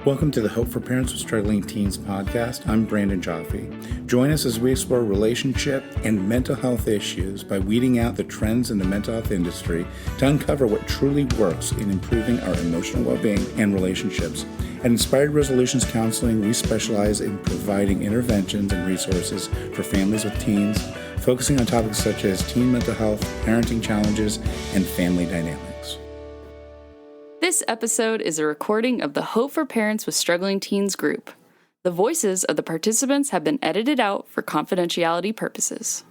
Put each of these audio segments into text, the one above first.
Welcome to the Hope for Parents with Struggling Teens podcast. I'm Brandon Jaffe. Join us as we explore relationship and mental health issues by weeding out the trends in the mental health industry to uncover what truly works in improving our emotional well-being and relationships. At Inspired Resolutions Counseling, we specialize in providing interventions and resources for families with teens, focusing on topics such as teen mental health, parenting challenges, and family dynamics. This episode is a recording of the Hope for Parents with Struggling Teens group. The voices of the participants have been edited out for confidentiality purposes.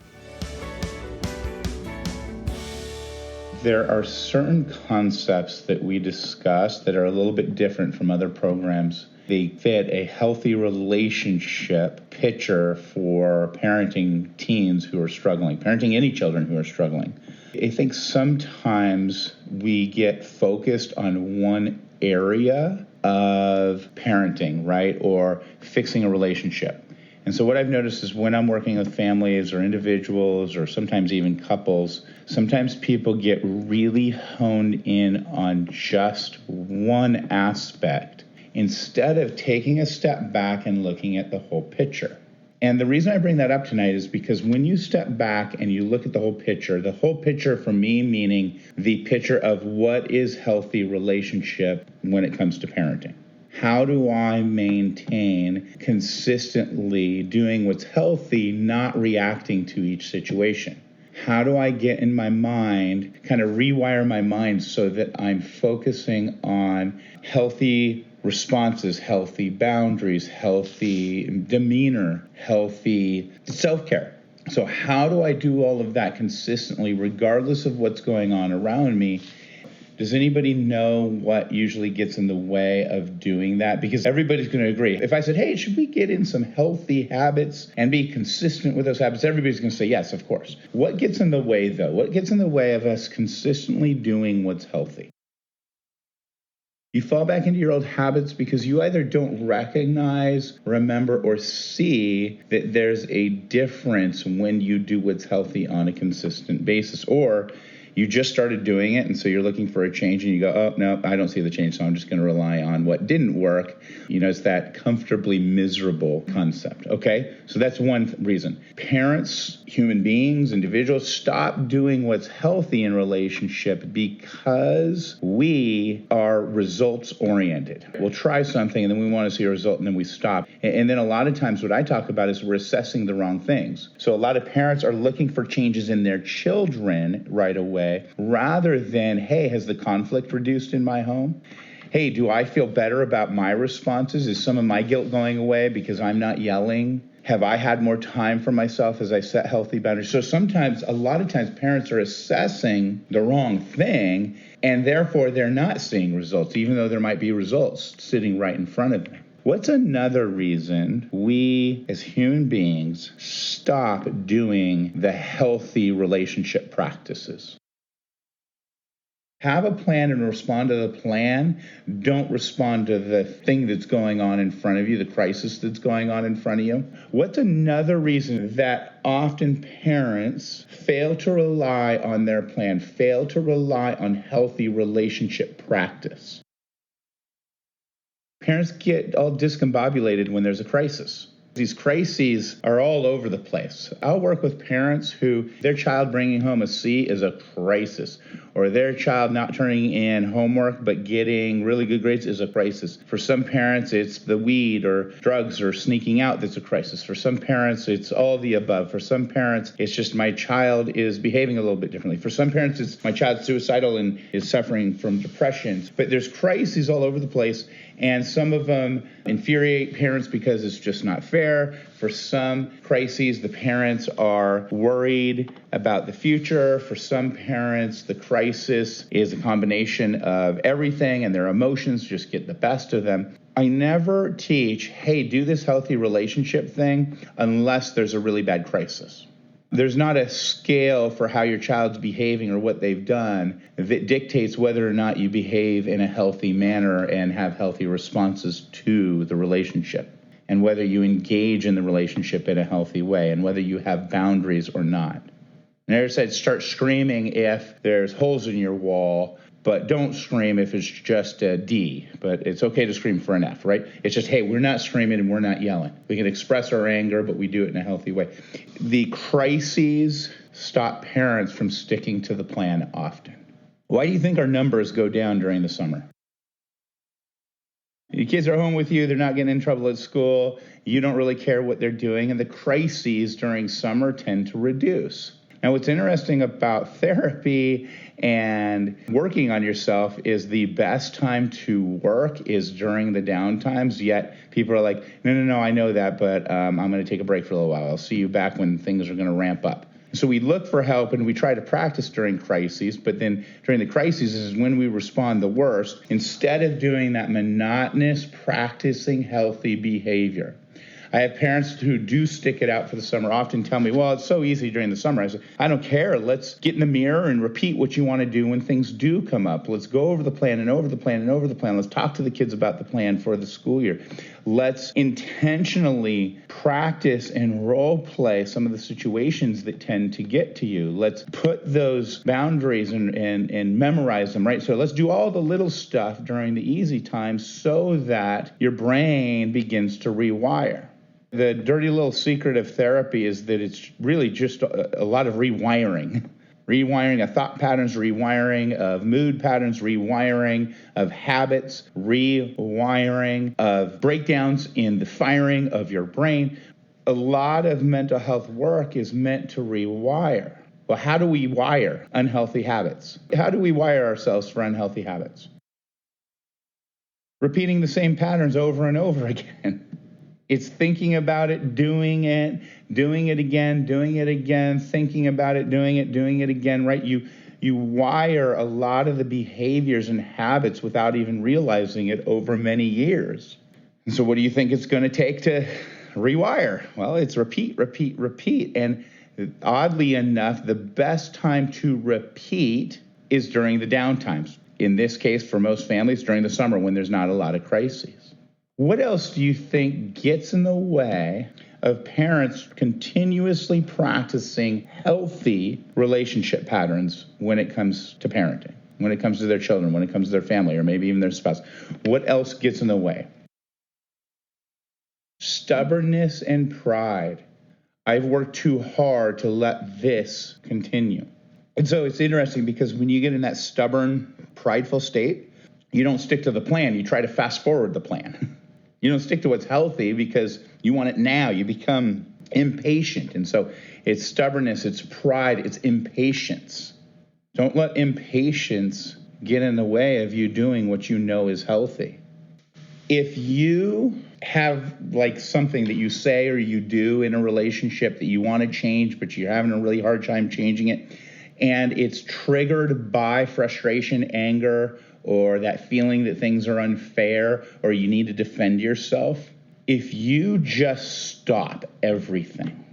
There are certain concepts that we discuss that are a little bit different from other programs. They fit a healthy relationship picture for parenting teens who are struggling, parenting any children who are struggling. I think sometimes we get focused on one area of parenting, right, or fixing a relationship. And so what I've noticed is when I'm working with families or individuals or sometimes even couples, sometimes people get really honed in on just one aspect instead of taking a step back and looking at the whole picture. And the reason I bring that up tonight is because when you step back and you look at the whole picture for me meaning the picture of what is healthy relationship when it comes to parenting. How do I maintain consistently doing what's healthy, not reacting to each situation? How do I get in my mind, kind of rewire my mind so that I'm focusing on healthy responses, healthy boundaries, healthy demeanor, healthy self-care? So how do I do all of that consistently, regardless of what's going on around me? Does anybody know what usually gets in the way of doing that? Because everybody's going to agree. If I said, hey, should we get in some healthy habits and be consistent with those habits? Everybody's going to say, yes, of course. What gets in the way, though? What gets in the way of us consistently doing what's healthy? You fall back into your old habits because you either don't recognize, remember, or see that there's a difference when you do what's healthy on a consistent basis, or you just started doing it, and so you're looking for a change, and you go, oh, no, I don't see the change, so I'm just going to rely on what didn't work. You know, it's that comfortably miserable concept, okay? So that's one reason. Parents, human beings, individuals, stop doing what's healthy in relationship because we are results-oriented. We'll try something, and then we want to see a result, and then we stop. And then a lot of times what I talk about is we're assessing the wrong things. So a lot of parents are looking for changes in their children right away, rather than, hey, has the conflict reduced in my home? Hey, do I feel better about my responses? Is some of my guilt going away because I'm not yelling? Have I had more time for myself as I set healthy boundaries? So a lot of times parents are assessing the wrong thing, and therefore they're not seeing results, even though there might be results sitting right in front of them. What's another reason we as human beings stop doing the healthy relationship practices? Have a plan and respond to the plan. Don't respond to the thing that's going on in front of you, the crisis that's going on in front of you. What's another reason that often parents fail to rely on their plan, fail to rely on healthy relationship practice? Parents get all discombobulated when there's a crisis. These crises are all over the place. I'll work with parents who their child bringing home a C is a crisis, or their child not turning in homework but getting really good grades is a crisis. For some parents, it's the weed or drugs or sneaking out that's a crisis. For some parents, it's all the above. For some parents, it's just my child is behaving a little bit differently. For some parents, it's my child's suicidal and is suffering from depression. But there's crises all over the place, and some of them infuriate parents because it's just not fair. For some crises, the parents are worried about the future. For some parents, the crisis is a combination of everything, and their emotions just get the best of them. I never teach, hey, do this healthy relationship thing unless there's a really bad crisis. There's not a scale for how your child's behaving or what they've done that dictates whether or not you behave in a healthy manner and have healthy responses to the relationship, and whether you engage in the relationship in a healthy way, and whether you have boundaries or not. And I said, start screaming if there's holes in your wall, but don't scream if it's just a D. But it's okay to scream for an F, right? It's just, hey, we're not screaming and we're not yelling. We can express our anger, but we do it in a healthy way. The crises stop parents from sticking to the plan often. Why do you think our numbers go down during the summer? Your kids are home with you, they're not getting in trouble at school, you don't really care what they're doing, and the crises during summer tend to reduce. Now, what's interesting about therapy and working on yourself is the best time to work is during the downtimes, yet people are like, no, I know that, but I'm going to take a break for a little while. I'll see you back when things are going to ramp up. So we look for help and we try to practice during crises, but then during the crises is when we respond the worst, instead of doing that monotonous, practicing healthy behavior. I have parents who do stick it out for the summer often tell me, well, it's so easy during the summer. I say, I don't care. Let's get in the mirror and repeat what you want to do when things do come up. Let's go over the plan and over the plan and over the plan. Let's talk to the kids about the plan for the school year. Let's intentionally practice and role play some of the situations that tend to get to you. Let's put those boundaries and memorize them, right? So let's do all the little stuff during the easy times so that your brain begins to rewire. The dirty little secret of therapy is that it's really just a lot of rewiring. Rewiring of thought patterns, rewiring of mood patterns, rewiring of habits, rewiring of breakdowns in the firing of your brain. A lot of mental health work is meant to rewire. Well, how do we wire unhealthy habits? How do we wire ourselves for unhealthy habits? Repeating the same patterns over and over again. It's thinking about it, doing it again, thinking about it, doing it again, right? You wire a lot of the behaviors and habits without even realizing it over many years. And so what do you think it's going to take to rewire? Well, it's repeat. And oddly enough, the best time to repeat is during the downtimes. In this case, for most families, during the summer when there's not a lot of crises. What else do you think gets in the way of parents continuously practicing healthy relationship patterns when it comes to parenting, when it comes to their children, when it comes to their family, or maybe even their spouse? What else gets in the way? Stubbornness and pride. I've worked too hard to let this continue. And so it's interesting because when you get in that stubborn, prideful state, you don't stick to the plan. You try to fast forward the plan. You don't stick to what's healthy because you want it now. You become impatient. And so it's stubbornness, it's pride, it's impatience. Don't let impatience get in the way of you doing what you know is healthy. If you have like something that you say or you do in a relationship that you want to change, but you're having a really hard time changing it, and it's triggered by frustration, anger, or that feeling that things are unfair or you need to defend yourself, if you just stop everything,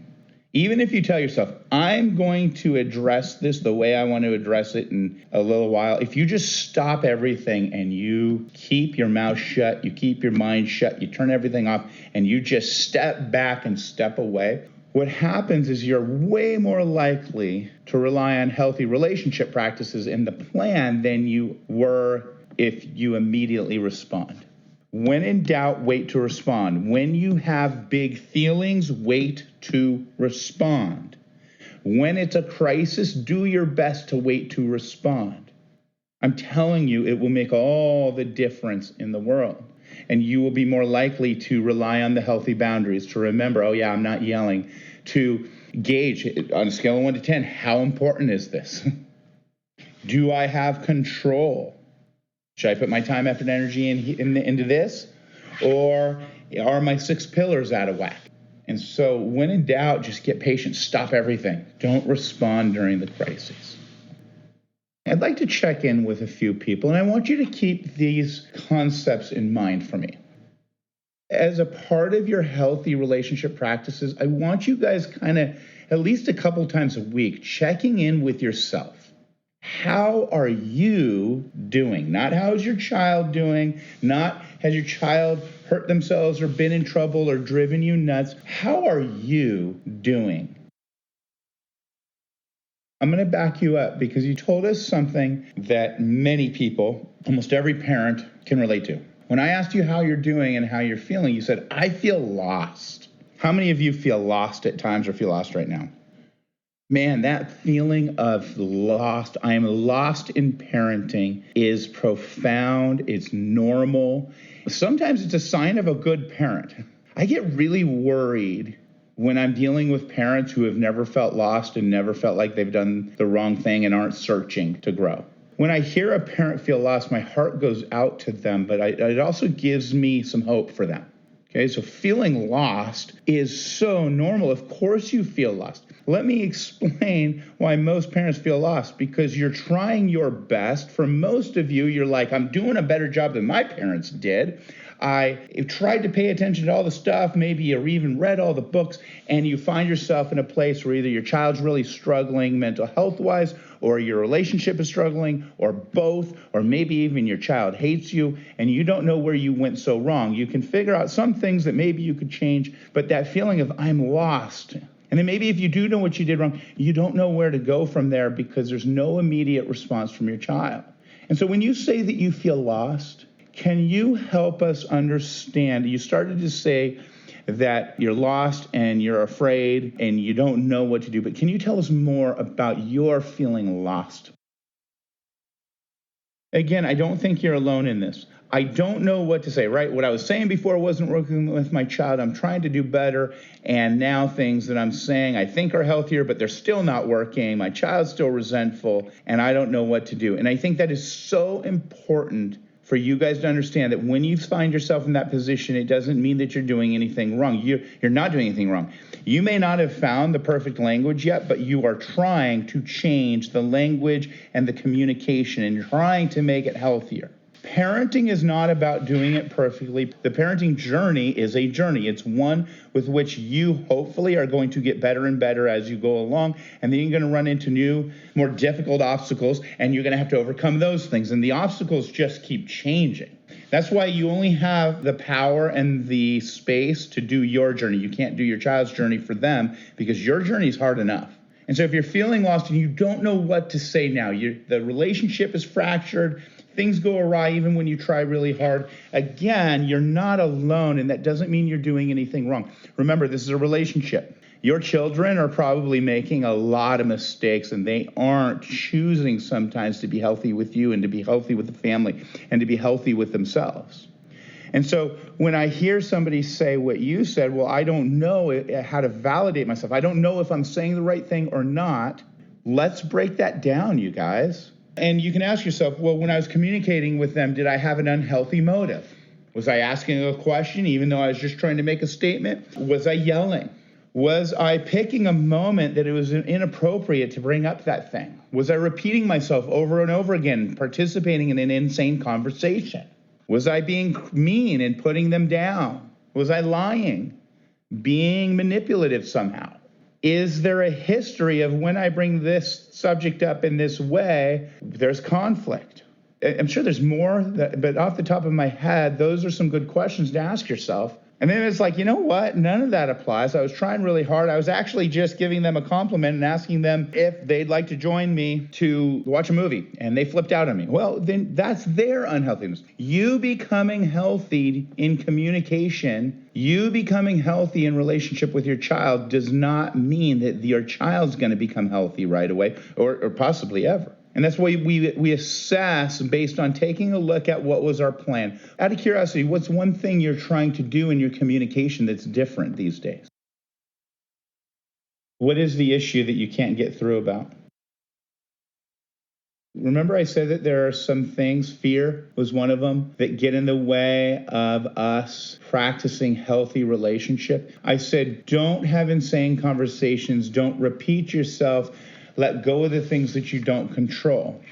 even if you tell yourself, I'm going to address this the way I want to address it in a little while, if you just stop everything and you keep your mouth shut, you keep your mind shut, you turn everything off, and you just step back and step away, what happens is you're way more likely to rely on healthy relationship practices in the plan than you were if you immediately respond. When in doubt, wait to respond. When you have big feelings, wait to respond. When it's a crisis, do your best to wait to respond. I'm telling you, it will make all the difference in the world. And you will be more likely to rely on the healthy boundaries, to remember, oh yeah, I'm not yelling, to gauge on a scale of 1 to 10, how important is this? Do I have control? Should I put my time, effort, and energy into this? Or are my 6 pillars out of whack? And so when in doubt, just get patient, stop everything. Don't respond during the crises. I'd like to check in with a few people, and I want you to keep these concepts in mind for me. As a part of your healthy relationship practices, I want you guys kind of at least a couple times a week checking in with yourself. How are you doing? Not how is your child doing? Not has your child hurt themselves or been in trouble or driven you nuts? How are you doing? I'm going to back you up because you told us something that many people, almost every parent, can relate to. When I asked you how you're doing and how you're feeling, you said, I feel lost. How many of you feel lost at times or feel lost right now? Man, that feeling of lost, I am lost in parenting, is profound. It's normal. Sometimes it's a sign of a good parent. I get really worried when I'm dealing with parents who have never felt lost and never felt like they've done the wrong thing and aren't searching to grow. When I hear a parent feel lost, my heart goes out to them, but it also gives me some hope for them. Okay, so feeling lost is so normal. Of course you feel lost. Let me explain why most parents feel lost, because you're trying your best. For most of you, you're like, I'm doing a better job than my parents did. I tried to pay attention to all the stuff, maybe you even read all the books, and you find yourself in a place where either your child's really struggling mental health-wise, or your relationship is struggling, or both, or maybe even your child hates you, and you don't know where you went so wrong. You can figure out some things that maybe you could change, but that feeling of I'm lost. And then maybe if you do know what you did wrong, you don't know where to go from there because there's no immediate response from your child. And so when you say that you feel lost, can you help us understand? You started to say that you're lost and you're afraid and you don't know what to do, but can you tell us more about your feeling lost? Again, I don't think you're alone in this. I don't know what to say, right? What I was saying before wasn't working with my child. I'm trying to do better. And now things that I'm saying I think are healthier, but they're still not working. My child's still resentful, and I don't know what to do. And I think that is so important for you guys to understand that when you find yourself in that position, it doesn't mean that you're doing anything wrong. You're not doing anything wrong. You may not have found the perfect language yet, but you are trying to change the language and the communication and trying to make it healthier. Parenting is not about doing it perfectly. The parenting journey is a journey. It's one with which you hopefully are going to get better and better as you go along. And then you're going to run into new, more difficult obstacles, and you're going to have to overcome those things. And the obstacles just keep changing. That's why you only have the power and the space to do your journey. You can't do your child's journey for them because your journey is hard enough. And so if you're feeling lost and you don't know what to say now, the relationship is fractured, things go awry even when you try really hard. Again, you're not alone, and that doesn't mean you're doing anything wrong. Remember, this is a relationship. Your children are probably making a lot of mistakes, and they aren't choosing sometimes to be healthy with you and to be healthy with the family and to be healthy with themselves. And so when I hear somebody say what you said, well, I don't know how to validate myself. I don't know if I'm saying the right thing or not. Let's break that down, you guys. And you can ask yourself, well, when I was communicating with them, did I have an unhealthy motive? Was I asking a question even though I was just trying to make a statement? Was I yelling? Was I picking a moment that it was inappropriate to bring up that thing? Was I repeating myself over and over again, participating in an insane conversation? Was I being mean and putting them down? Was I lying? Being manipulative somehow? Is there a history of when I bring this subject up in this way, there's conflict? I'm sure there's more, but off the top of my head, those are some good questions to ask yourself. And then it's like, you know what? None of that applies. I was trying really hard. I was actually just giving them a compliment and asking them if they'd like to join me to watch a movie, and they flipped out on me. Well, then that's their unhealthiness. You becoming healthy in communication, you becoming healthy in relationship with your child does not mean that your child's going to become healthy right away or possibly ever. And that's why we assess based on taking a look at what was our plan. Out of curiosity, what's one thing you're trying to do in your communication that's different these days? What is the issue that you can't get through about? Remember I said that there are some things, fear was one of them, that get in the way of us practicing healthy relationship. I said, don't have insane conversations. Don't repeat yourself. Let go of the things that you don't control.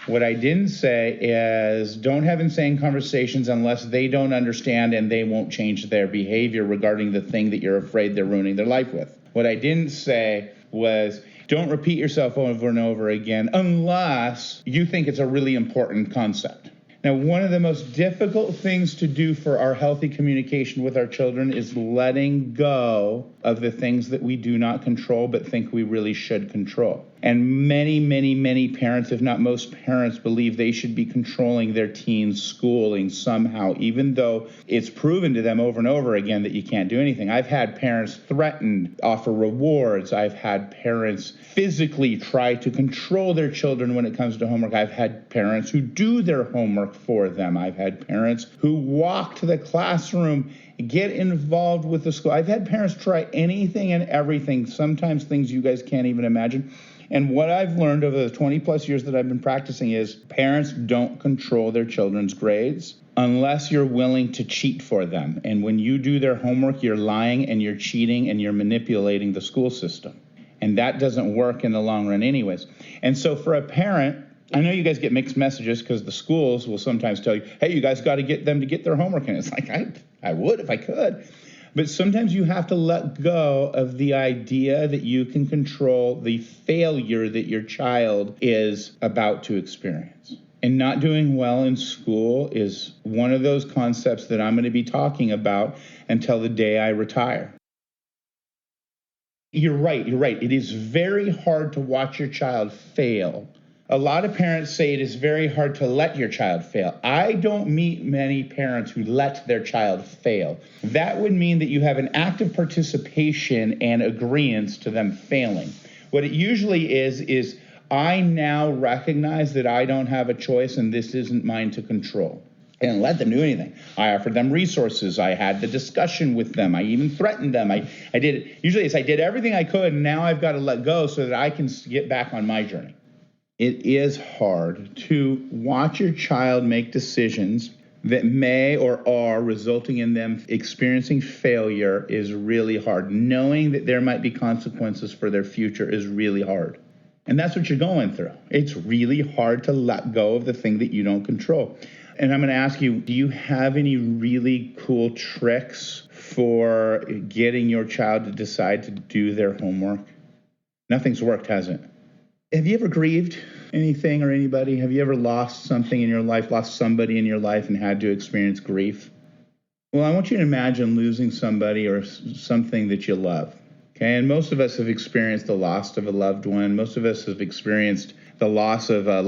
What I didn't say is don't have insane conversations unless they don't understand and they won't change their behavior regarding the thing that you're afraid they're ruining their life with. What I didn't say was don't repeat yourself over and over again unless you think it's a really important concept. Now, one of the most difficult things to do for our healthy communication with our children is letting go of the things that we do not control but think we really should control. And many, many, many parents, if not most parents, believe they should be controlling their teen's schooling somehow, even though it's proven to them over and over again that you can't do anything. I've had parents threaten, offer rewards. I've had parents physically try to control their children when it comes to homework. I've had parents who do their homework for them. I've had parents who walk to the classroom, get involved with the school. I've had parents try anything and everything, sometimes things you guys can't even imagine. And what I've learned over the 20 plus years that I've been practicing is parents don't control their children's grades unless you're willing to cheat for them. And when you do their homework, you're lying and you're cheating and you're manipulating the school system. And that doesn't work in the long run anyways. And so for a parent, I know you guys get mixed messages because the schools will sometimes tell you, hey, you guys got to get them to get their homework. And it's like, I would if I could. But sometimes you have to let go of the idea that you can control the failure that your child is about to experience. And not doing well in school is one of those concepts that I'm going to be talking about until the day I retire. You're right. It is very hard to watch your child fail. A lot of parents say it is very hard to let your child fail. I don't meet many parents who let their child fail. That would mean that you have an active participation and agreeance to them failing. What it usually is I now recognize that I don't have a choice and this isn't mine to control. I didn't let them do anything. I offered them resources. I had the discussion with them. I even threatened them. I did everything I could, and now I've got to let go so that I can get back on my journey. It is hard to watch your child make decisions that may or are resulting in them experiencing failure is really hard. Knowing that there might be consequences for their future is really hard. And that's what you're going through. It's really hard to let go of the thing that you don't control. And I'm going to ask you, do you have any really cool tricks for getting your child to decide to do their homework? Nothing's worked, has it? Have you ever grieved anything or anybody? Have you ever lost something in your life, lost somebody in your life and had to experience grief? Well, I want you to imagine losing somebody or something that you love. Okay, and most of us have experienced the loss of a loved one. Most of us have experienced the loss of a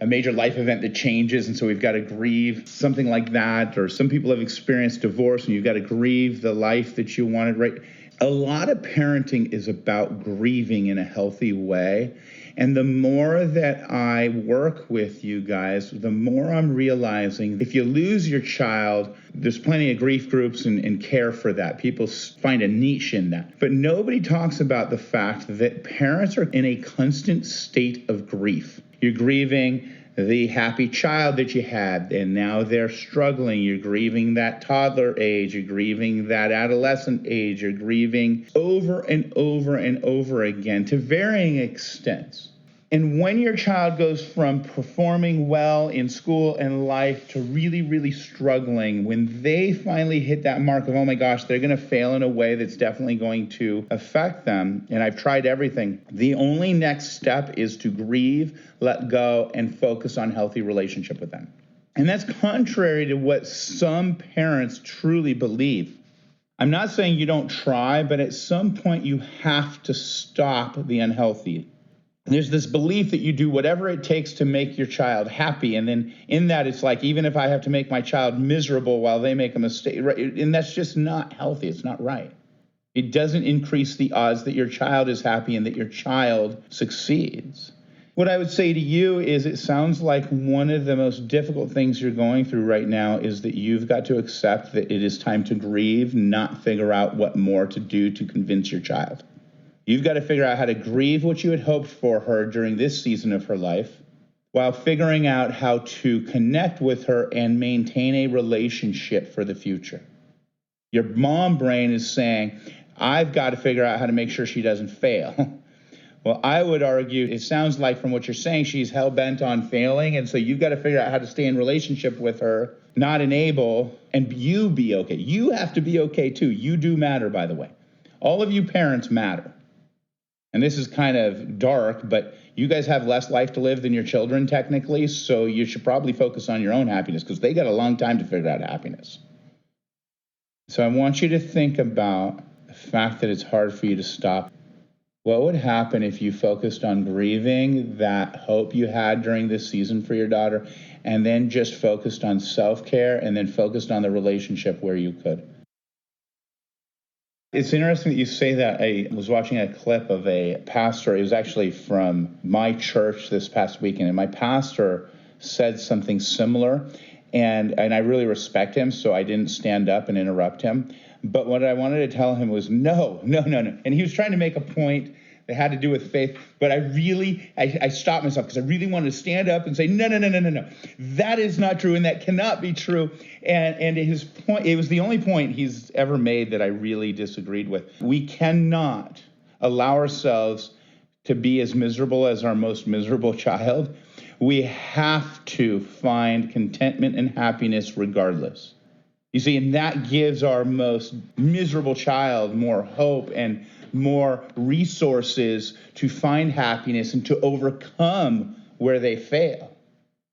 major life event that changes, and so we've got to grieve something like that. Or some people have experienced divorce, and you've got to grieve the life that you wanted, right? A lot of parenting is about grieving in a healthy way. And the more that I work with you guys, the more I'm realizing if you lose your child, there's plenty of grief groups and care for that. People find a niche in that. But nobody talks about the fact that parents are in a constant state of grief. You're grieving the happy child that you had, and now they're struggling. You're grieving that toddler age. You're grieving that adolescent age. You're grieving over and over and over again to varying extents. And when your child goes from performing well in school and life to really, really struggling, when they finally hit that mark of, oh my gosh, they're going to fail in a way that's definitely going to affect them, and I've tried everything, the only next step is to grieve, let go, and focus on healthy relationship with them. And that's contrary to what some parents truly believe. I'm not saying you don't try, but at some point you have to stop the unhealthy. There's this belief that you do whatever it takes to make your child happy. And then in that, it's like, even if I have to make my child miserable while they make a mistake, right? And that's just not healthy. It's not right. It doesn't increase the odds that your child is happy and that your child succeeds. What I would say to you is it sounds like one of the most difficult things you're going through right now is that you've got to accept that it is time to grieve, not figure out what more to do to convince your child. You've got to figure out how to grieve what you had hoped for her during this season of her life while figuring out how to connect with her and maintain a relationship for the future. Your mom brain is saying, I've got to figure out how to make sure she doesn't fail. Well, I would argue it sounds like from what you're saying, she's hell-bent on failing. And so you've got to figure out how to stay in relationship with her, not enable, and you be okay. You have to be okay too. You do matter, by the way. All of you parents matter. And this is kind of dark, but you guys have less life to live than your children technically, so you should probably focus on your own happiness because they got a long time to figure out happiness. So I want you to think about the fact that it's hard for you to stop. What would happen if you focused on grieving that hope you had during this season for your daughter, and then just focused on self-care, and then focused on the relationship where you could? It's interesting that you say that. I was watching a clip of a pastor. It was actually from my church this past weekend, and my pastor said something similar, and I really respect him, so I didn't stand up and interrupt him. But what I wanted to tell him was no. And he was trying to make a point that had to do with faith, but I stopped myself because I really wanted to stand up and say, no. That is not true, and that cannot be true. And his point, it was the only point he's ever made that I really disagreed with. We cannot allow ourselves to be as miserable as our most miserable child. We have to find contentment and happiness regardless. You see, and that gives our most miserable child more hope and more resources to find happiness and to overcome where they fail.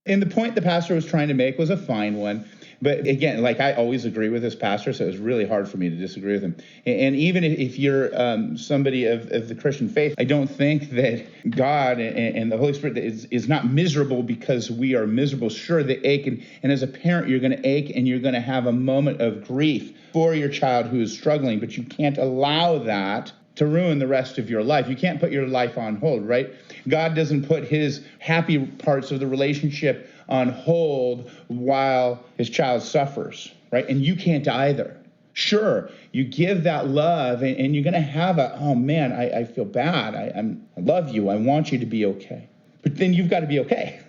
And the point the pastor was trying to make was a fine one. But again, like, I always agree with this pastor, so it was really hard for me to disagree with him. And even if you're somebody of the Christian faith, I don't think that God and the Holy Spirit is not miserable because we are miserable. Sure, they ache, and as a parent, you're going to ache, and you're going to have a moment of grief for your child who is struggling, but you can't allow that to ruin the rest of your life. You can't put your life on hold, right? God doesn't put his happy parts of the relationship on hold while his child suffers, right? And you can't either. Sure, you give that love, and you're going to have oh man, I feel bad. I love you. I want you to be okay. But then you've got to be okay.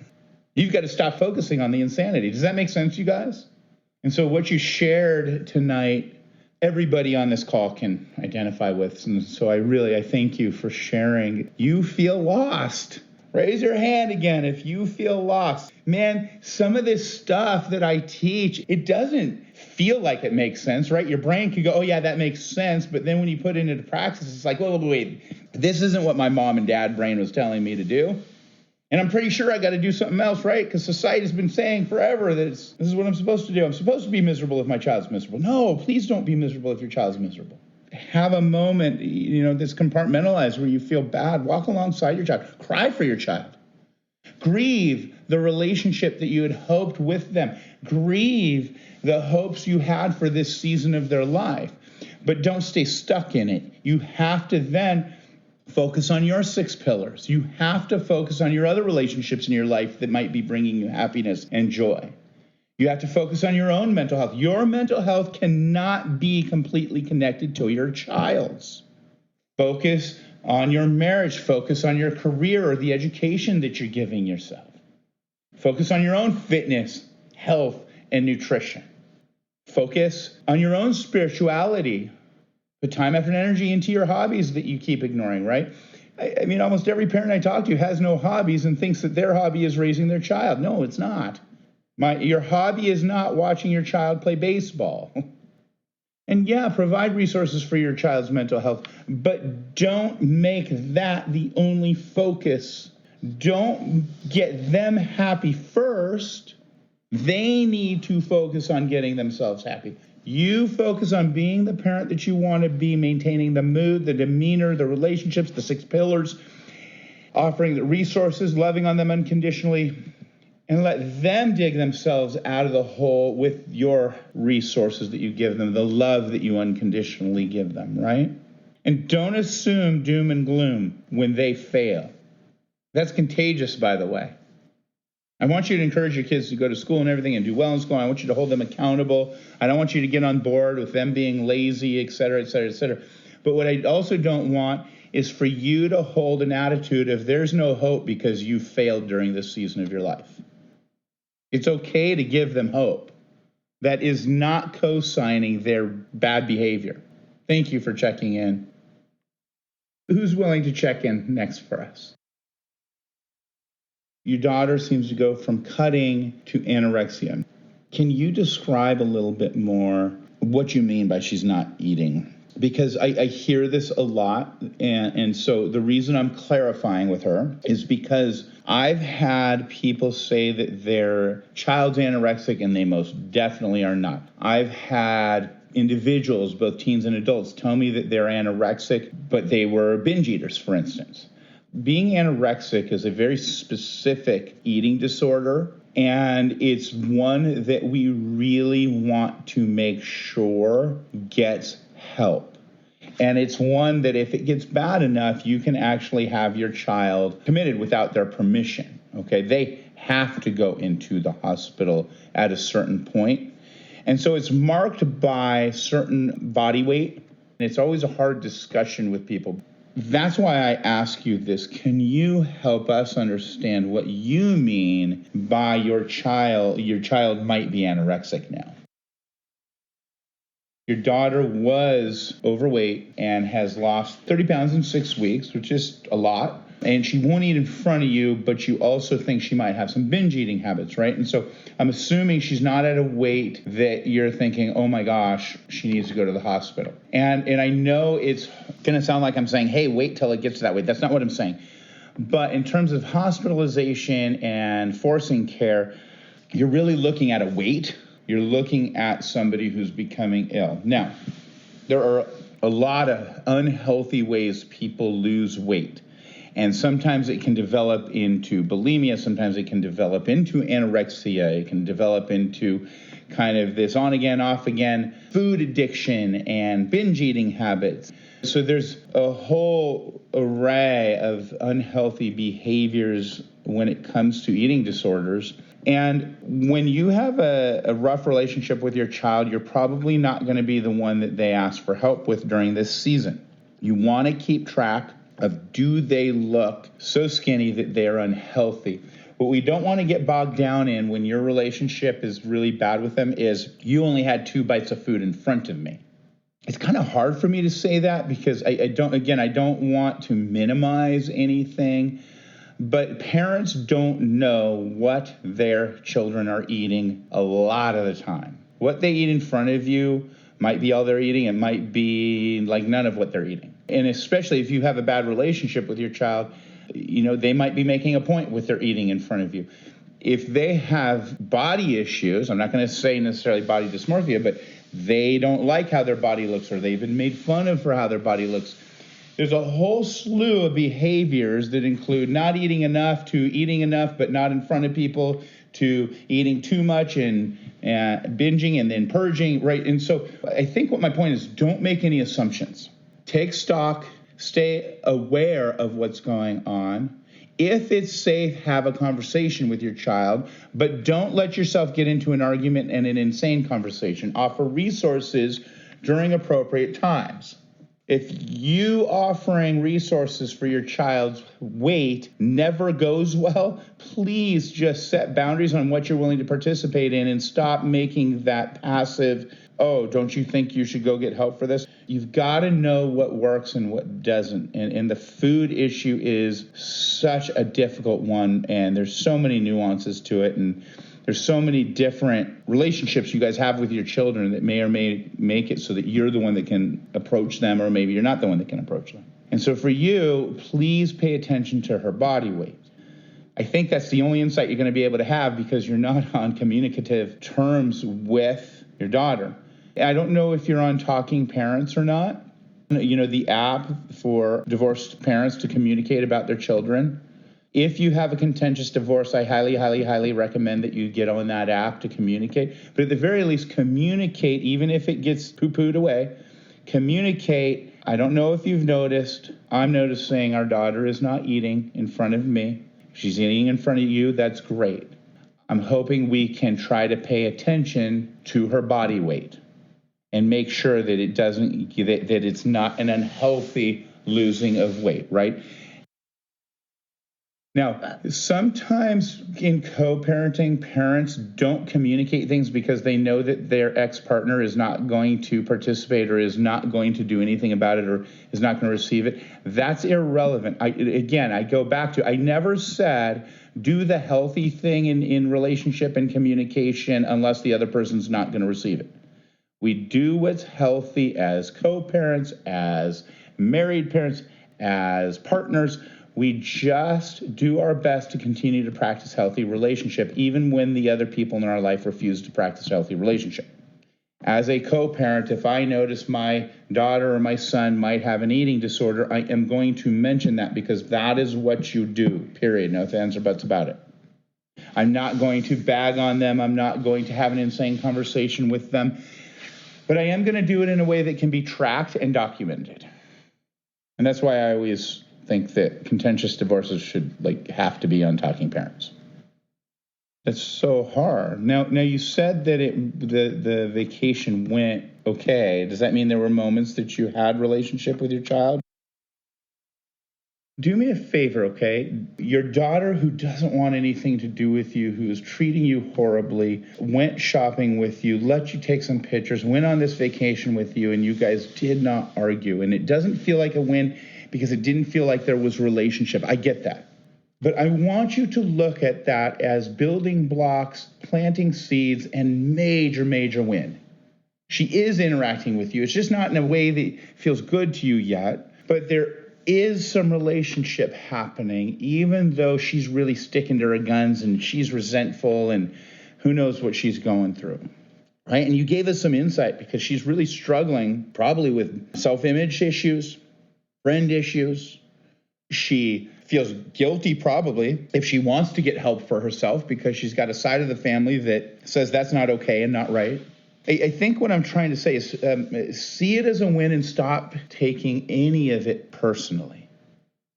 You've got to stop focusing on the insanity. Does that make sense, you guys? And so what you shared tonight, everybody on this call can identify with. And so I thank you for sharing. You feel lost. Raise your hand again if you feel lost. Man, some of this stuff that I teach, it doesn't feel like it makes sense, right? Your brain could go, oh yeah, that makes sense. But then when you put it into practice, it's like, wait, this isn't what my mom and dad brain was telling me to do. And I'm pretty sure I got to do something else, right? Because society's been saying forever that this is what I'm supposed to do. I'm supposed to be miserable if my child's miserable. No, please don't be miserable if your child's miserable. Have a moment, that's compartmentalized where you feel bad. Walk alongside your child. Cry for your child. Grieve the relationship that you had hoped with them. Grieve the hopes you had for this season of their life. But don't stay stuck in it. You have to then focus on your 6 pillars. You have to focus on your other relationships in your life that might be bringing you happiness and joy. You have to focus on your own mental health. Your mental health cannot be completely connected to your child's. Focus on your marriage. Focus on your career or the education that you're giving yourself. Focus on your own fitness, health, and nutrition. Focus on your own spirituality. Put time, effort, and energy into your hobbies that you keep ignoring, right? I mean, almost every parent I talk to has no hobbies and thinks that their hobby is raising their child. No, it's not. Your hobby is not watching your child play baseball. And yeah, provide resources for your child's mental health, but don't make that the only focus. Don't get them happy first. They need to focus on getting themselves happy. You focus on being the parent that you want to be, maintaining the mood, the demeanor, the relationships, the 6 pillars, offering the resources, loving on them unconditionally, and let them dig themselves out of the hole with your resources that you give them, the love that you unconditionally give them, right? And don't assume doom and gloom when they fail. That's contagious, by the way. I want you to encourage your kids to go to school and everything and do well in school. I want you to hold them accountable. I don't want you to get on board with them being lazy, et cetera, et cetera, et cetera. But what I also don't want is for you to hold an attitude of there's no hope because you failed during this season of your life. It's okay to give them hope. That is not co-signing their bad behavior. Thank you for checking in. Who's willing to check in next for us? Your daughter seems to go from cutting to anorexia. Can you describe a little bit more what you mean by she's not eating? Because I hear this a lot, and so the reason I'm clarifying with her is because I've had people say that their child's anorexic, and they most definitely are not. I've had individuals, both teens and adults, tell me that they're anorexic, but they were binge eaters, for instance. Being anorexic is a very specific eating disorder, and it's one that we really want to make sure gets help. And it's one that if it gets bad enough, you can actually have your child committed without their permission. Okay, they have to go into the hospital at a certain point. And so it's marked by certain body weight. It's always a hard discussion with people. That's why I ask you this. Can you help us understand what you mean by your child might be anorexic now? Your daughter was overweight and has lost 30 pounds in 6 weeks, which is a lot. And she won't eat in front of you, but you also think she might have some binge eating habits, right? And so I'm assuming she's not at a weight that you're thinking, oh my gosh, she needs to go to the hospital. And I know it's going to sound like I'm saying, hey, wait till it gets to that weight. That's not what I'm saying. But in terms of hospitalization and forcing care, you're really looking at a weight. You're looking at somebody who's becoming ill. Now, there are a lot of unhealthy ways people lose weight. And sometimes it can develop into bulimia. Sometimes it can develop into anorexia. It can develop into kind of this on again, off again food addiction and binge eating habits. So there's a whole array of unhealthy behaviors when it comes to eating disorders. And when you have a rough relationship with your child, you're probably not going to be the one that they ask for help with during this season. You want to keep track of, do they look so skinny that they're unhealthy? What we don't want to get bogged down in when your relationship is really bad with them is, you only had 2 bites of food in front of me. It's kind of hard for me to say that because I don't want to minimize anything, but parents don't know what their children are eating a lot of the time. What they eat in front of you might be all they're eating. It might be like none of what they're eating. And especially if you have a bad relationship with your child, they might be making a point with their eating in front of you. If they have body issues, I'm not going to say necessarily body dysmorphia, but they don't like how their body looks, or they've been made fun of for how their body looks, there's a whole slew of behaviors that include not eating enough, to eating enough but not in front of people, to eating too much and binging and then purging, right? And so I think what my point is, don't make any assumptions. Take stock, stay aware of what's going on. If it's safe, have a conversation with your child, but don't let yourself get into an argument and an insane conversation. Offer resources during appropriate times. If you offering resources for your child's weight never goes well, please just set boundaries on what you're willing to participate in and stop making that passive, oh, don't you think you should go get help for this? You've got to know what works and what doesn't. And the food issue is such a difficult one, and there's so many nuances to it, and there's so many different relationships you guys have with your children that may or may make it so that you're the one that can approach them, or maybe you're not the one that can approach them. And so for you, please pay attention to her body weight. I think that's the only insight you're going to be able to have because you're not on communicative terms with your daughter. I don't know if you're on Talking Parents or not. The app for divorced parents to communicate about their children. If you have a contentious divorce, I highly, highly, highly recommend that you get on that app to communicate. But at the very least, communicate, even if it gets poo-pooed away. Communicate. I don't know if you've noticed. I'm noticing our daughter is not eating in front of me. She's eating in front of you. That's great. I'm hoping we can try to pay attention to her body weight and make sure that it's not an unhealthy losing of weight, right? Now, sometimes in co-parenting, parents don't communicate things because they know that their ex-partner is not going to participate or is not going to do anything about it or is not going to receive it. That's irrelevant. I go back to, I never said do the healthy thing in relationship and communication unless the other person's not going to receive it. We do what's healthy as co-parents, as married parents, as partners. We just do our best to continue to practice healthy relationship, even when the other people in our life refuse to practice healthy relationship. As a co-parent, if I notice my daughter or my son might have an eating disorder, I am going to mention that because that is what you do, period. No ifs, ands, or buts about it. I'm not going to bag on them. I'm not going to have an insane conversation with them. But I am going to do it in a way that can be tracked and documented. And that's why I always think that contentious divorces should have to be on Talking Parents. That's so hard. Now you said that the vacation went okay. Does that mean there were moments that you had relationship with your child? Do me a favor, okay? Your daughter, who doesn't want anything to do with you, who is treating you horribly, went shopping with you, let you take some pictures, went on this vacation with you, and you guys did not argue. And it doesn't feel like a win because it didn't feel like there was relationship. I get that. But I want you to look at that as building blocks, planting seeds, and major, major win. She is interacting with you. It's just not in a way that feels good to you yet, but there is some relationship happening, even though she's really sticking to her guns and she's resentful and who knows what she's going through, right? And you gave us some insight because she's really struggling probably with self-image issues, friend issues. She feels guilty probably if she wants to get help for herself because she's got a side of the family that says that's not okay and not right. I think what I'm trying to say is see it as a win and stop taking any of it personally.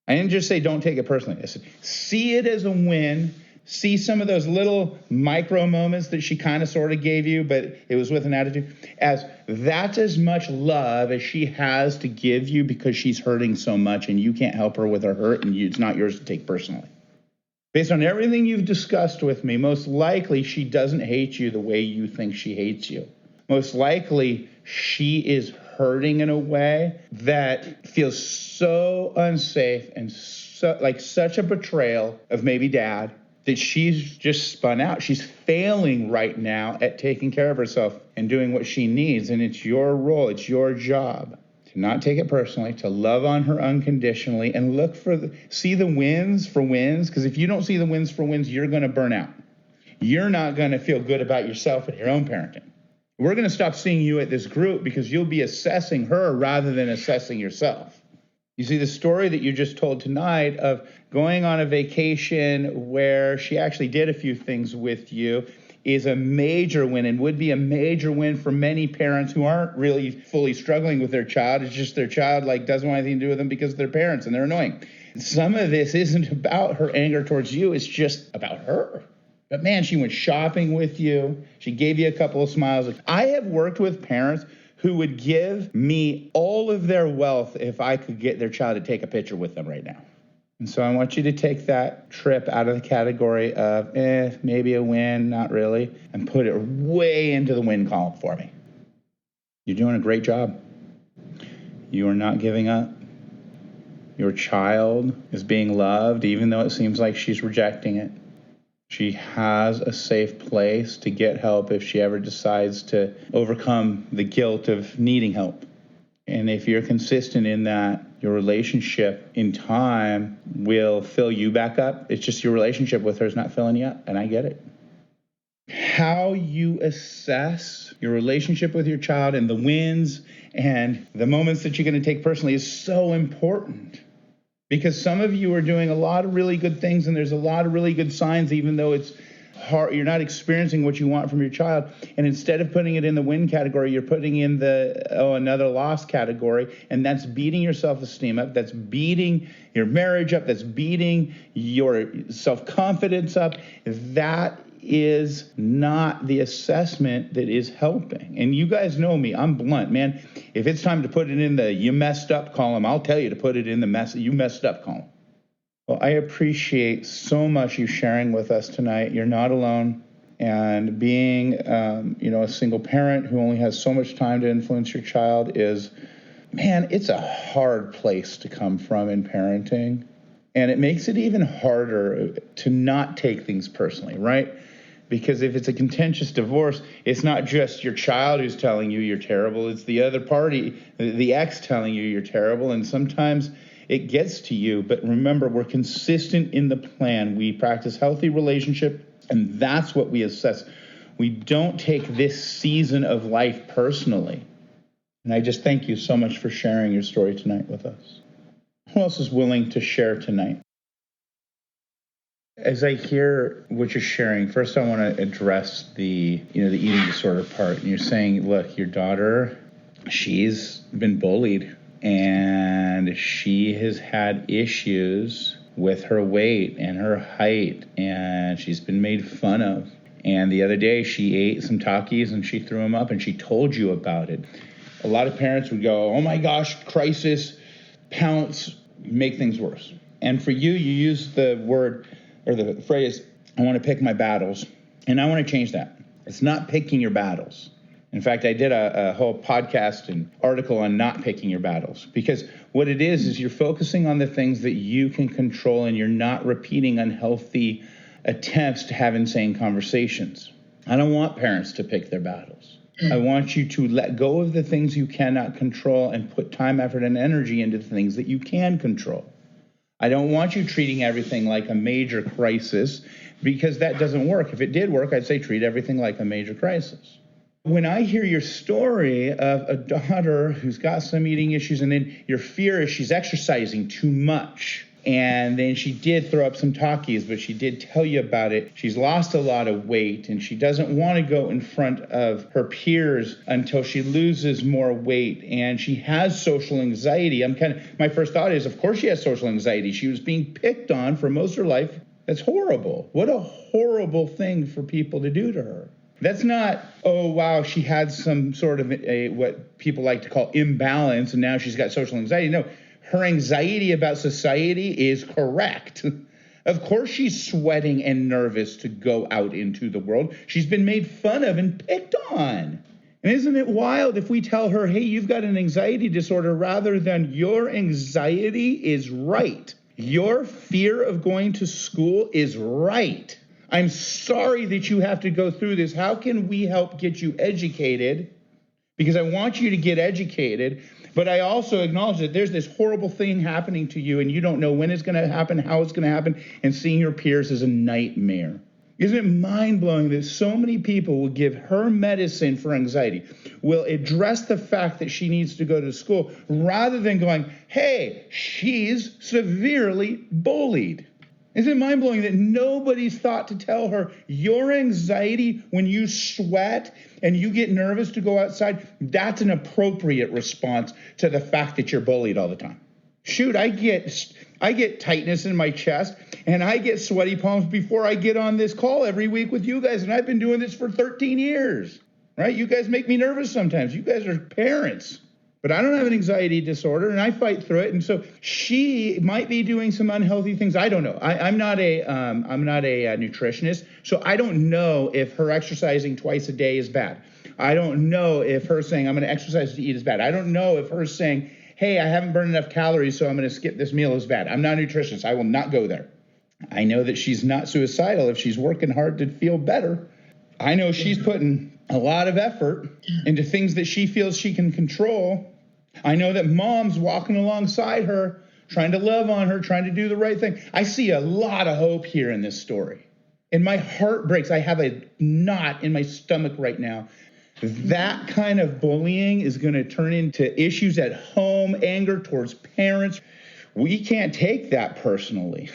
I didn't just say don't take it personally. I said see it as a win. See some of those little micro moments that she kind of sort of gave you, but it was with an attitude, as that's as much love as she has to give you because she's hurting so much and you can't help her with her hurt and it's not yours to take personally. Based on everything you've discussed with me, most likely she doesn't hate you the way you think she hates you. Most likely she is hurting in a way that feels so unsafe and so like such a betrayal of maybe dad that she's just spun out. She's failing right now at taking care of herself and doing what she needs. And it's your role, it's your job to not take it personally, to love on her unconditionally and look see the wins for wins. Because if you don't see the wins for wins, you're going to burn out. You're not going to feel good about yourself and your own parenting. We're going to stop seeing you at this group because you'll be assessing her rather than assessing yourself. You see, the story that you just told tonight of going on a vacation where she actually did a few things with you is a major win and would be a major win for many parents who aren't really fully struggling with their child. It's just their child doesn't want anything to do with them because they're parents and they're annoying. Some of this isn't about her anger towards you. It's just about her. But man, she went shopping with you. She gave you a couple of smiles. I have worked with parents who would give me all of their wealth if I could get their child to take a picture with them right now. And so I want you to take that trip out of the category of maybe a win, not really, and put it way into the win column for me. You're doing a great job. You are not giving up. Your child is being loved, even though it seems like she's rejecting it. She has a safe place to get help if she ever decides to overcome the guilt of needing help. And if you're consistent in that, your relationship in time will fill you back up. It's just your relationship with her is not filling you up, and I get it. How you assess your relationship with your child and the wins and the moments that you're going to take personally is so important. Because some of you are doing a lot of really good things and there's a lot of really good signs, even though it's hard, you're not experiencing what you want from your child. And instead of putting it in the win category, you're putting in the, another loss category. And that's beating your self-esteem up. That's beating your marriage up. That's beating your self-confidence up. That is not the assessment that is helping. And you guys know me, I'm blunt, man. If it's time to put it in the you messed up column, I'll tell you to put it in the you messed up column. Well, I appreciate so much you sharing with us tonight. You're not alone. And being, a single parent who only has so much time to influence your child is, man, it's a hard place to come from in parenting. And it makes it even harder to not take things personally, right? Because if it's a contentious divorce, it's not just your child who's telling you you're terrible. It's the other party, the ex, telling you you're terrible. And sometimes it gets to you. But remember, we're consistent in the plan. We practice healthy relationship, and that's what we assess. we don't take this season of life personally. And I just thank you so much for sharing your story tonight with us. Who else is willing to share tonight? As I hear what you're sharing, first I want to address the eating disorder part. And you're saying, look, your daughter, she's been bullied and she has had issues with her weight and her height, and she's been made fun of. And the other day she ate some Takis and she threw them up and she told you about it. A lot of parents would go, oh my gosh, crisis, pounce, make things worse. And for you use the word or the phrase, I want to pick my battles. And I want to change that. It's not picking your battles. In fact, I did a whole podcast and article on not picking your battles, because what it is you're focusing on the things that you can control and you're not repeating unhealthy attempts to have insane conversations. I don't want parents to pick their battles. I want you to let go of the things you cannot control and put time, effort, and energy into the things that you can control. I don't want you treating everything like a major crisis, because that doesn't work. If it did work, I'd say treat everything like a major crisis. When I hear your story of a daughter who's got some eating issues, and then your fear is she's exercising too much, and then she did throw up some Takis, but she did tell you about it. She's lost a lot of weight, and she doesn't want to go in front of her peers until she loses more weight, and she has social anxiety. My first thought is, of course she has social anxiety. She was being picked on for most of her life. That's horrible. What a horrible thing for people to do to her. That's not, oh, wow, she had some sort of what people like to call imbalance, and now she's got social anxiety. No, her anxiety about society is correct. Of course she's sweating and nervous to go out into the world. She's been made fun of and picked on. And isn't it wild if we tell her, hey, you've got an anxiety disorder, rather than your anxiety is right. Your fear of going to school is right. I'm sorry that you have to go through this. How can we help get you educated? Because I want you to get educated, but I also acknowledge that there's this horrible thing happening to you and you don't know when it's going to happen, how it's going to happen, and seeing your peers is a nightmare. Isn't it mind-blowing that so many people will give her medicine for anxiety, will address the fact that she needs to go to school, rather than going, hey, she's severely bullied? Isn't it mind-blowing that nobody's thought to tell her your anxiety when you sweat and you get nervous to go outside, that's an appropriate response to the fact that you're bullied all the time? Shoot, I get tightness in my chest and I get sweaty palms before I get on this call every week with you guys, and I've been doing this for 13 years, right? You guys make me nervous sometimes. You guys are parents. But I don't have an anxiety disorder, and I fight through it. And so she might be doing some unhealthy things. I don't know. I'm not a nutritionist, so I don't know if her exercising twice a day is bad. I don't know if her saying I'm going to exercise to eat is bad. I don't know if her saying, hey, I haven't burned enough calories, so I'm going to skip this meal is bad. I'm not a nutritionist. I will not go there. I know that she's not suicidal if she's working hard to feel better. I know she's putting a lot of effort into things that she feels she can control. I know that mom's walking alongside her, trying to love on her, trying to do the right thing. I see a lot of hope here in this story. And my heart breaks. I have a knot in my stomach right now. That kind of bullying is going to turn into issues at home, anger towards parents. We can't take that personally.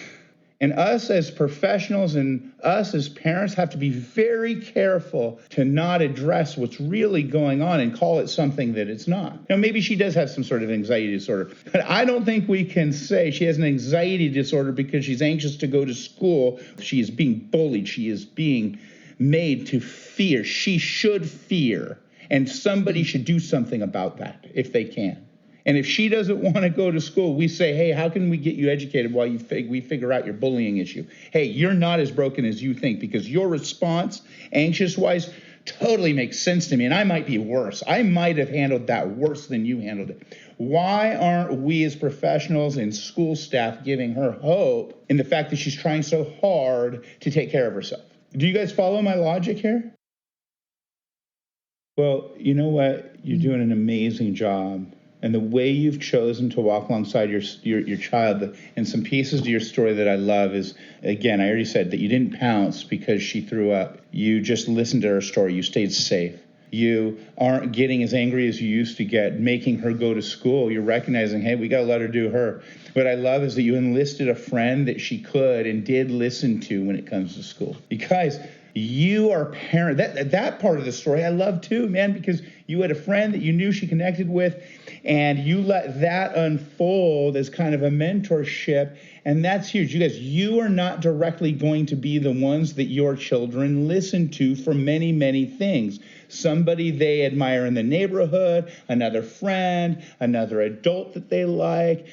And us as professionals and us as parents have to be very careful to not address what's really going on and call it something that it's not. Now, maybe she does have some sort of anxiety disorder, but I don't think we can say she has an anxiety disorder because she's anxious to go to school. She is being bullied. She is being made to fear. She should fear, and somebody should do something about that if they can. And if she doesn't want to go to school, we say, hey, how can we get you educated while we figure out your bullying issue? Hey, you're not as broken as you think, because your response, anxious-wise, totally makes sense to me. And I might be worse. I might have handled that worse than you handled it. Why aren't we as professionals and school staff giving her hope in the fact that she's trying so hard to take care of herself? Do you guys follow my logic here? Well, you know what? You're doing an amazing job. and the way you've chosen to walk alongside your child. And some pieces to your story that I love is, again, I already said that you didn't pounce because she threw up. You just listened to her story. You stayed safe. You aren't getting as angry as you used to get, making her go to school. You're recognizing, hey, we got to let her do her. What I love is that you enlisted a friend that she could and did listen to when it comes to school. Because you are parent. That part of the story I love too, man, because you had a friend that you knew she connected with, and you let that unfold as kind of a mentorship, and that's huge. You guys, you are not directly going to be the ones that your children listen to for many, many things. Somebody they admire in the neighborhood, another friend, another adult that they like,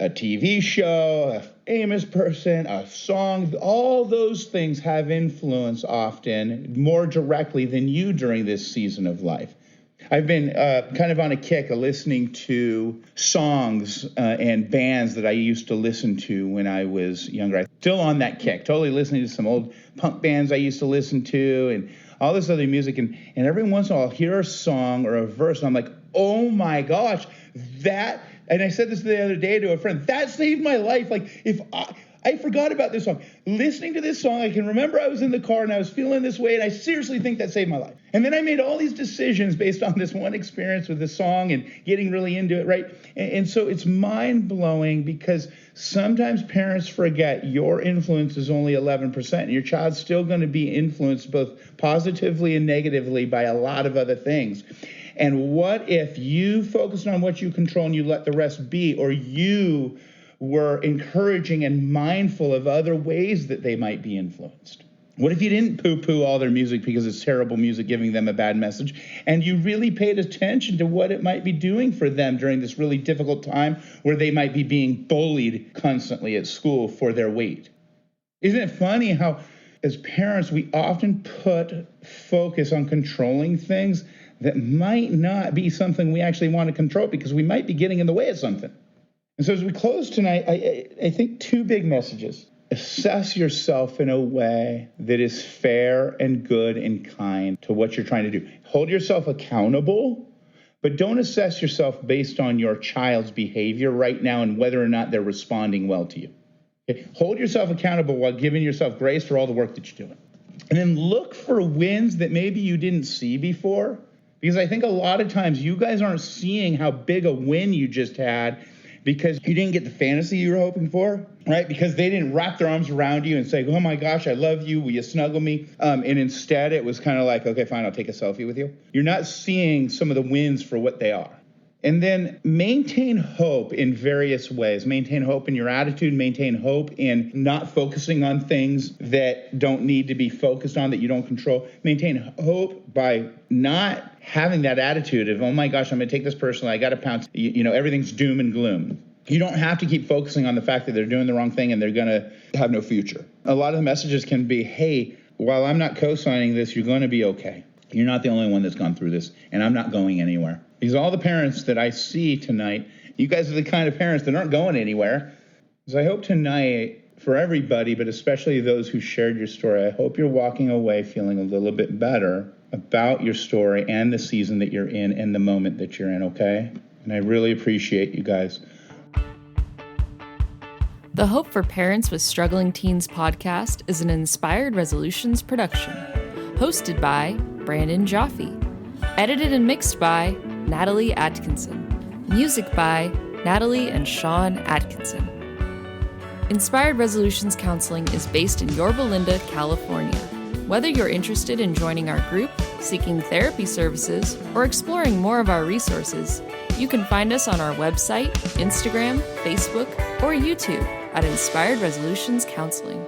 a TV show, a famous person, a song. All those things have influence often more directly than you during this season of life. I've been kind of on a kick of listening to songs and bands that I used to listen to when I was younger. I'm still on that kick, totally listening to some old punk bands I used to listen to and all this other music. And every once in a while I'll hear a song or a verse and I'm like, oh my gosh, that, and I said this the other day to a friend, that saved my life. Like if I forgot about this song. Listening to this song, I can remember I was in the car and I was feeling this way, and I seriously think that saved my life. And then I made all these decisions based on this one experience with this song and getting really into it, right? And so it's mind-blowing because sometimes parents forget your influence is only 11%, and your child's still going to be influenced both positively and negatively by a lot of other things. And what if you focused on what you control and you let the rest be, or you were encouraging and mindful of other ways that they might be influenced? What if you didn't poo-poo all their music because it's terrible music giving them a bad message, and you really paid attention to what it might be doing for them during this really difficult time where they might be being bullied constantly at school for their weight? Isn't it funny how, as parents, we often put focus on controlling things that might not be something we actually want to control because we might be getting in the way of something? And so as we close tonight, I think two big messages. Assess yourself in a way that is fair and good and kind to what you're trying to do. Hold yourself accountable, but don't assess yourself based on your child's behavior right now and whether or not they're responding well to you. Okay? Hold yourself accountable while giving yourself grace for all the work that you're doing. And then look for wins that maybe you didn't see before, because I think a lot of times you guys aren't seeing how big a win you just had because you didn't get the fantasy you were hoping for, right? Because they didn't wrap their arms around you and say, oh my gosh, I love you, will you snuggle me? And instead it was kind of like, okay, fine, I'll take a selfie with you. You're not seeing some of the wins for what they are. And then maintain hope in various ways. Maintain hope in your attitude, maintain hope in not focusing on things that don't need to be focused on, that you don't control. Maintain hope by not having that attitude of, oh my gosh, I'm going to take this personally, I got to pounce, everything's doom and gloom. You don't have to keep focusing on the fact that they're doing the wrong thing and they're going to have no future. A lot of the messages can be, hey, while I'm not co-signing this, you're going to be okay. You're not the only one that's gone through this, and I'm not going anywhere. Because all the parents that I see tonight, you guys are the kind of parents that aren't going anywhere. So I hope tonight, for everybody, but especially those who shared your story, I hope you're walking away feeling a little bit better about your story and the season that you're in and the moment that you're in, okay? And I really appreciate you guys. The Hope for Parents with Struggling Teens podcast is an Inspired Resolutions production. Hosted by Brandon Jaffe. Edited and mixed by Natalie Atkinson. Music by Natalie and Sean Atkinson. Inspired Resolutions Counseling is based in Yorba Linda, California. Whether you're interested in joining our group, seeking therapy services, or exploring more of our resources, you can find us on our website, Instagram, Facebook, or YouTube at Inspired Resolutions Counseling.